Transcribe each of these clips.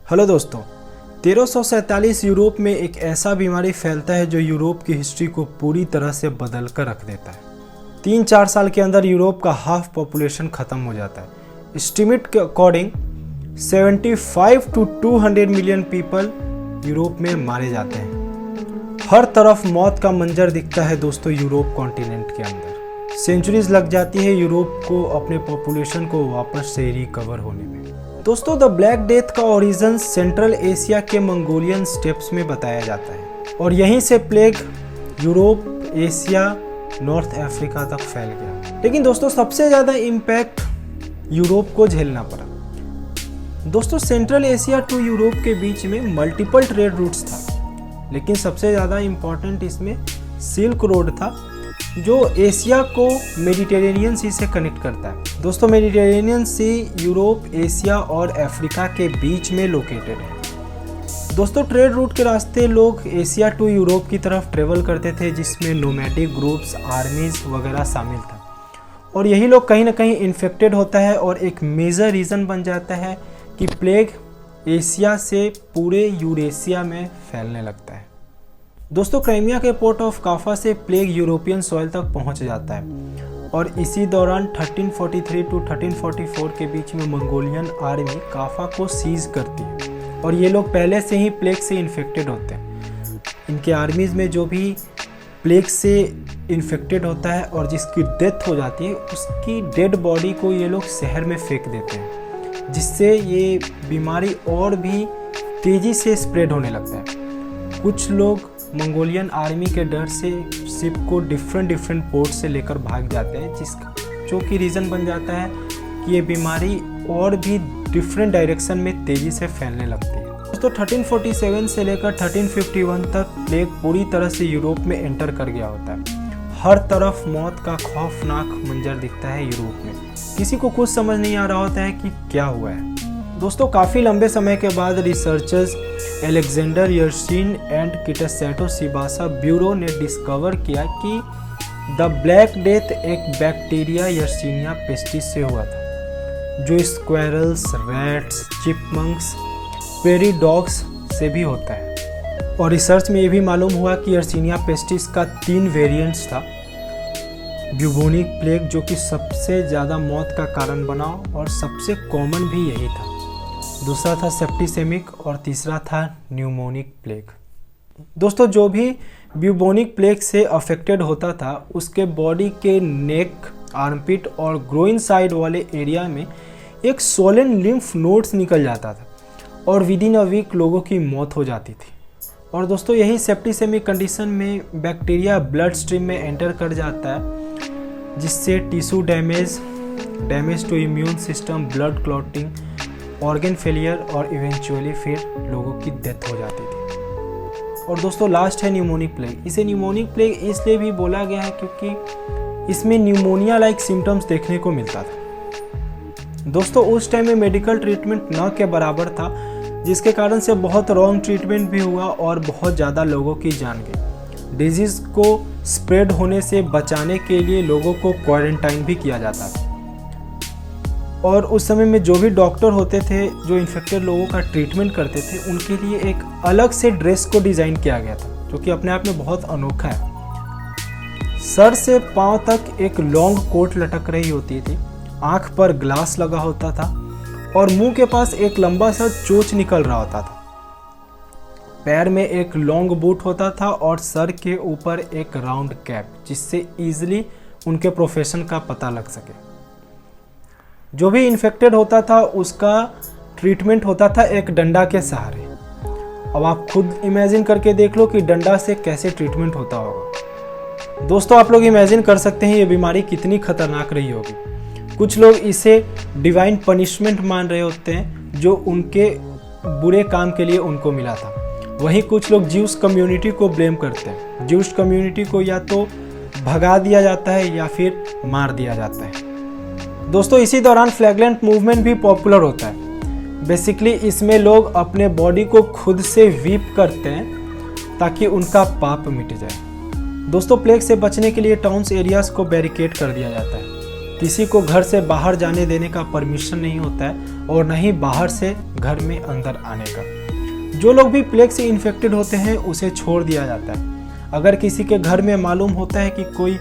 Hello दोस्तों, 1347 Europe में एक ऐसा बीमारी फैलता है जो यूरोप की हिस्ट्री को पूरी तरह से बदल कर रख देता है। 3-4 साल के अंदर यूरोप का हाफ पॉपुलेशन खत्म हो जाता है। एस्टिमेट के according 75 to 200 million people Europe में मारे जाते हैं। हर तरफ मौत का मंजर दिखता है दोस्तों यूरोप कॉन्टिनेंट के अंदर। सेंचुरीज लग जाती है यूरोप को अपने पॉपुलेशन को वापस से रिकवर होने में। दोस्तों, द ब्लैक डेथ का ओरिजिन सेंट्रल एशिया के मंगोलियन स्टेप्स में बताया जाता है और यहीं से plague Europe, Asia, north Africa तक फैल गया। लेकिन दोस्तों, सबसे ज़्यादा इम्पैक्ट यूरोप को झेलना पड़ा। दोस्तों, सेंट्रल एशिया टू यूरोप के बीच में मल्टीपल ट्रेड रूट्स था, लेकिन सबसे ज़्यादा इम्पॉर्टेंट इसमें सिल्क रोड था जो एशिया को मेडिटेरेनियन सी से कनेक्ट करता है। दोस्तों, मेडिटेरेनियन सी यूरोप, एशिया और अफ्रीका के बीच में लोकेटेड है। दोस्तों, ट्रेड रूट के रास्ते लोग एशिया टू यूरोप की तरफ ट्रेवल करते थे, जिसमें नोमैडिक ग्रुप्स, आर्मीज वगैरह शामिल था और यही लोग कहीं ना कहीं इन्फेक्टेड होता है और एक मेजर रीज़न बन जाता है कि प्लेग एशिया से पूरे यूरेशिया में फैलने लगता है। दोस्तों, क्राइमिया के पोर्ट ऑफ काफा से प्लेग यूरोपियन सॉइल तक पहुंच जाता है और इसी दौरान 1343 to 1344 के बीच में मंगोलियन आर्मी काफा को सीज करती है और ये लोग पहले से ही प्लेग से इन्फेक्टेड होते हैं। इनके आर्मीज में जो भी प्लेग से इन्फेक्टेड होता है और जिसकी डेथ हो जाती है, उसकी डेड बॉडी को ये लोग शहर में फेंक देते हैं, जिससे ये बीमारी और भी तेज़ी से स्प्रेड होने लगता है। कुछ लोग मंगोलियन आर्मी के डर से शिप को डिफरेंट पोर्ट से लेकर भाग जाते हैं, जो कि रीज़न बन जाता है कि ये बीमारी और भी डिफरेंट डायरेक्शन में तेज़ी से फैलने लगती है। दोस्तों, 1347 से लेकर 1351 तक प्लेग पूरी तरह से यूरोप में एंटर कर गया होता है। हर तरफ मौत का खौफनाक मंजर दिखता है यूरोप में। किसी को कुछ समझ नहीं आ रहा होता है कि क्या हुआ है। दोस्तों, काफ़ी लंबे समय के बाद रिसर्चर्स एलेक्जेंडर यर्सिन एंड किटासेटो सिबासा ब्यूरो ने डिस्कवर किया कि द ब्लैक डेथ एक बैक्टीरिया यर्सिनिया पेस्टिस से हुआ था, जो squirrels, rats, chipmunks, prairie dogs से भी होता है। और रिसर्च में ये भी मालूम हुआ कि यर्सिनिया पेस्टिस का 3 वेरिएंट्स था। ब्यूबोनिक प्लेग, जो कि सबसे ज़्यादा मौत का कारण बना और सबसे कॉमन भी यही था। दूसरा था सेप्टिसेमिक और तीसरा था न्यूमोनिक प्लेग। दोस्तों, जो भी ब्यूबोनिक प्लेग से अफेक्टेड होता था, उसके बॉडी के नेक, आर्मपिट और ग्रोइन साइड वाले एरिया में एक सोलन लिम्फ नोड्स निकल जाता था और विद इन अ वीक लोगों की मौत हो जाती थी। और दोस्तों, यही सेप्टिसेमिक कंडीशन में बैक्टीरिया ब्लड स्ट्रीम में एंटर कर जाता है, जिससे tissue damage to immune system, blood clotting, organ failure और इवेंचुअली फिर लोगों की डेथ हो जाती थी। और दोस्तों, लास्ट है न्यूमोनिक प्लेग। इसे न्यूमोनिक प्लेग इसलिए भी बोला गया है क्योंकि इसमें न्यूमोनिया लाइक सिम्टम्स देखने को मिलता था। दोस्तों, उस टाइम में मेडिकल ट्रीटमेंट न के बराबर था, जिसके कारण से बहुत रॉन्ग ट्रीटमेंट भी हुआ और बहुत ज़्यादा लोगों की जान गई। डिजीज़ को स्प्रेड होने से बचाने के लिए लोगों को क्वारंटाइन भी किया जाता था और उस समय में जो भी डॉक्टर होते थे जो इन्फेक्टेड लोगों का ट्रीटमेंट करते थे, उनके लिए एक अलग से ड्रेस को डिज़ाइन किया गया था, जो कि अपने आप में बहुत अनोखा है। सर से पांव तक एक लॉन्ग कोट लटक रही होती थी, आंख पर ग्लास लगा होता था और मुंह के पास एक लंबा सा चोंच निकल रहा होता था। पैर में एक लॉन्ग बूट होता था और सर के ऊपर एक राउंड कैप, जिससे ईजिली उनके प्रोफेशन का पता लग सके। जो भी इन्फेक्टेड होता था उसका ट्रीटमेंट होता था एक डंडा के सहारे। अब आप खुद इमेजिन करके देख लो कि डंडा से कैसे ट्रीटमेंट होता होगा। दोस्तों, आप लोग इमेजिन कर सकते हैं ये बीमारी कितनी खतरनाक रही होगी। कुछ लोग इसे डिवाइन पनिशमेंट मान रहे होते हैं, जो उनके बुरे काम के लिए उनको मिला था। वहीं कुछ लोग ज्यूस कम्युनिटी को ब्लेम करते हैं। ज्यूस कम्युनिटी को या तो भगा दिया जाता है या फिर मार दिया जाता है। दोस्तों, इसी दौरान फ्लैगलेंट मूवमेंट भी पॉपुलर होता है। बेसिकली इसमें लोग अपने बॉडी को खुद से वीप करते हैं ताकि उनका पाप मिट जाए। दोस्तों, प्लेग से बचने के लिए टाउन्स एरियाज को बैरिकेड कर दिया जाता है किसी को घर से बाहर जाने देने का परमिशन नहीं होता है और न ही बाहर से घर में अंदर आने का। जो लोग भी प्लेग से इन्फेक्टेड होते हैं उसे छोड़ दिया जाता है। अगर किसी के घर में मालूम होता है कि कोई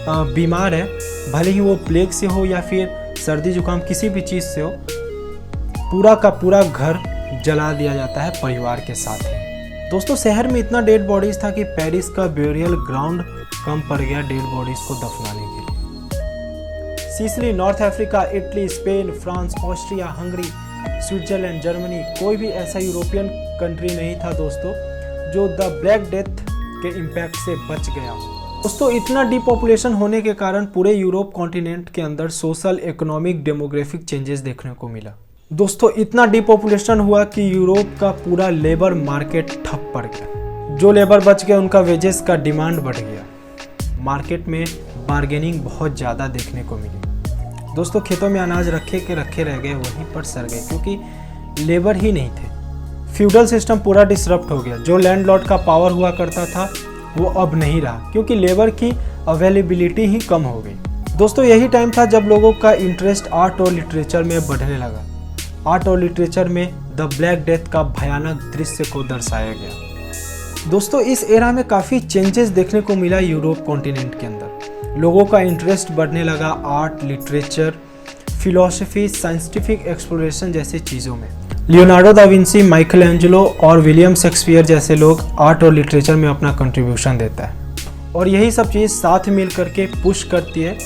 बीमार है, भले ही वो प्लेग से हो या फिर सर्दी जुकाम किसी भी चीज़ से हो, पूरा का पूरा घर जला दिया जाता है परिवार के साथ ही। दोस्तों, शहर में इतना डेड बॉडीज था कि पेरिस का ब्यूरियल ग्राउंड कम पड़ गया डेड बॉडीज को दफनाने के लिए। Sicily, north Africa, Italy, Spain, France, Austria, Hungary, Switzerland, Germany, कोई भी ऐसा यूरोपियन कंट्री नहीं था दोस्तों जो द ब्लैक डेथ के इम्पैक्ट से बच गया। दोस्तों, इतना डिपॉपुलेशन होने के कारण पूरे यूरोप कॉन्टिनेंट के अंदर सोशल, इकोनॉमिक, डेमोग्राफिक चेंजेस देखने को मिला। दोस्तों, इतना डिपॉपुलेशन हुआ कि यूरोप का पूरा लेबर मार्केट ठप पड़ गया। जो लेबर बच गए उनका वेजेस का डिमांड बढ़ गया। मार्केट में बार्गेनिंग बहुत ज़्यादा देखने को मिली। दोस्तों, खेतों में अनाज रखे रह गए, वहीं पर सड़ गए क्योंकि लेबर ही नहीं थे। फ्यूडल सिस्टम पूरा डिसरप्ट हो गया। जो लैंडलॉर्ड का पावर हुआ करता था वो अब नहीं रहा क्योंकि लेबर की अवेलेबिलिटी ही कम हो गई। दोस्तों, यही टाइम था जब लोगों का इंटरेस्ट आर्ट और लिटरेचर में बढ़ने लगा। आर्ट और लिटरेचर में द ब्लैक डेथ का भयानक दृश्य को दर्शाया गया। दोस्तों, इस एरा में काफ़ी चेंजेस देखने को मिला यूरोप कॉन्टिनेंट के अंदर। लोगों का इंटरेस्ट बढ़ने लगा art, literature, philosophy, scientific exploration जैसी चीज़ों में। Leonardo da Vinci, Michael Angelo और विलियम शेक्सपियर जैसे लोग आर्ट और लिटरेचर में अपना कंट्रीब्यूशन देता है और यही सब चीज़ साथ मिल करके पुश करती है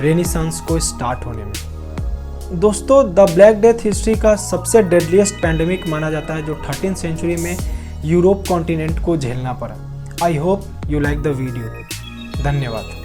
रेनेसांस को स्टार्ट होने में। दोस्तों, द ब्लैक डेथ हिस्ट्री का सबसे डेडलीस्ट पैंडेमिक माना जाता है जो 13th सेंचुरी में यूरोप कॉन्टिनेंट को झेलना पड़ा। I hope you like the video. धन्यवाद।